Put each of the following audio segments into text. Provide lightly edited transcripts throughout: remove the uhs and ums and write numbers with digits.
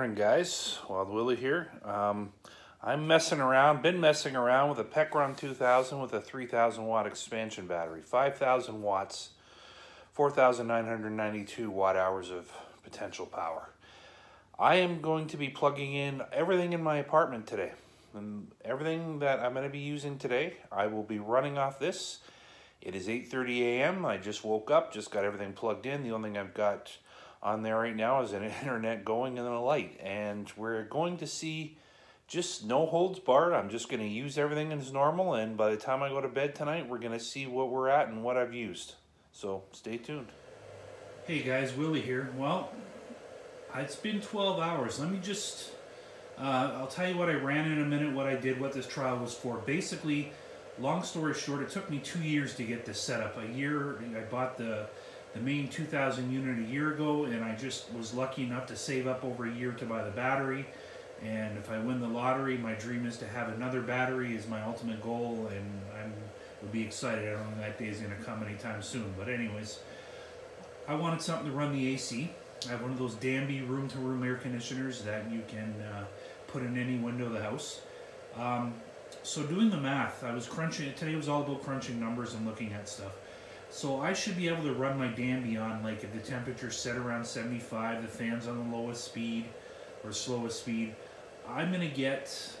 Morning guys, Wild Willie here. I'm messing around, been messing around with a Pecron 2000 with a 3000 watt expansion battery. 5000 watts, 4,992 watt hours of potential power. I am going to be plugging in everything in my apartment today. And everything that I'm going to be using today, I will be running off this. It is 8:30 a.m. I just woke up, just got everything plugged in. The only thing I've got on there right now is an internet going and then a light. And we're going to see just no holds barred. I'm just going to use everything as normal. And by the time I go to bed tonight, we're going to see what we're at and what I've used. So stay tuned. Hey guys, Willie here. Well, it's been 12 hours. Let me just, I'll tell you what I ran in a minute, what I did, what this trial was for. Basically, long story short, it took me 2 years to get this set up. A year, I bought the main 2000 unit a year ago, and I just was lucky enough to save up over a year to buy the battery. And if I win the lottery, my dream is to have another battery is my ultimate goal, and I would be excited. I don't know that day is going to come anytime soon. But anyways, I wanted something to run the AC. I have one of those Danby room-to-room air conditioners that you can put in any window of the house. So doing the math, I was crunching. Today was all about crunching numbers and looking at stuff. So I should be able to run my Danby on, like, if the temperature's set around 75, the fan's on the lowest speed or slowest speed, I'm going to get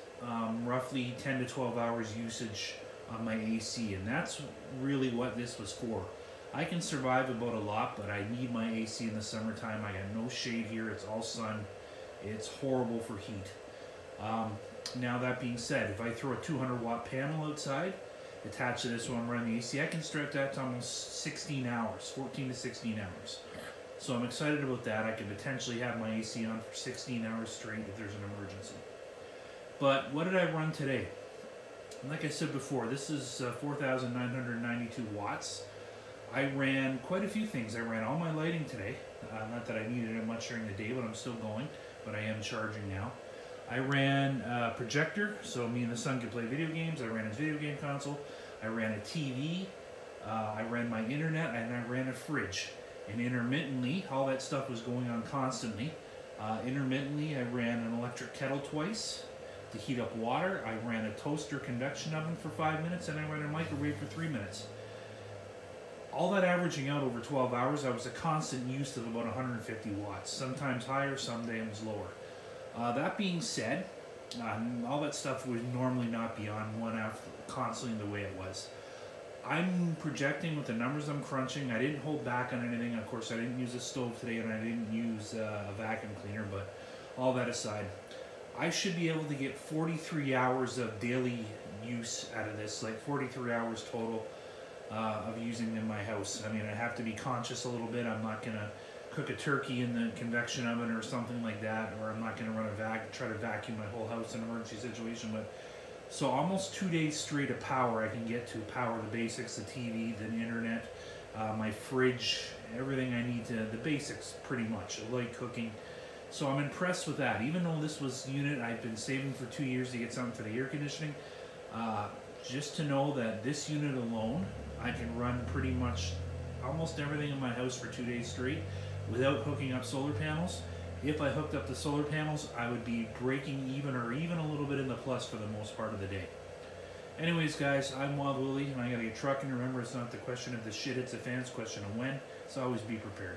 roughly 10 to 12 hours usage on my AC, and that's really what this was for. I can survive about a lot, but I need my AC in the summertime. I got no shade here. It's all sun. It's horrible for heat. Now that being said, if I throw a 200 watt panel outside, attached to this when I'm running the AC, I can stretch that to almost 16 hours, 14 to 16 hours. So I'm excited about that. I could potentially have my AC on for 16 hours straight if there's an emergency. But what did I run today? Like I said before, this is 4,992 watts. I ran quite a few things. I ran all my lighting today. Not that I needed it much during the day, but I'm still going. But I am charging now. I ran a projector, so me and the son could play video games. I ran his video game console. I ran a TV. I ran my internet, and I ran a fridge. And intermittently, all that stuff was going on constantly. Intermittently, I ran an electric kettle twice to heat up water. I ran a toaster convection oven for 5 minutes, and I ran a microwave for 3 minutes. All that averaging out over 12 hours, I was a constant use of about 150 watts. Sometimes higher, some days lower. That being said, all that stuff would normally not be on one after constantly the way it was. I'm projecting with the numbers I'm crunching. I didn't hold back on anything. Of course, I didn't use a stove today, and I didn't use a vacuum cleaner, but all that aside, I should be able to get 43 hours of daily use out of this, like 43 hours total of using in my house. I mean, I have to be conscious a little bit. I'm not going to cook a turkey in the convection oven or something like that, or I'm not going to run try to vacuum my whole house in an emergency situation. But so almost 2 days straight of power I can get to power the basics, the TV, the internet, my fridge, everything I need to, the basics pretty much, light cooking. So I'm impressed with that. Even though this was the unit I've been saving for 2 years to get something for the air conditioning, just to know that this unit alone, I can run pretty much almost everything in my house for 2 days straight without hooking up solar panels. If I hooked up the solar panels, I would be breaking even or even a little bit in the plus for the most part of the day. Anyways, guys, I'm Wild Willie, and I gotta get trucking. Remember, it's not the question of the shit hits the fan, it's the question of when, so always be prepared.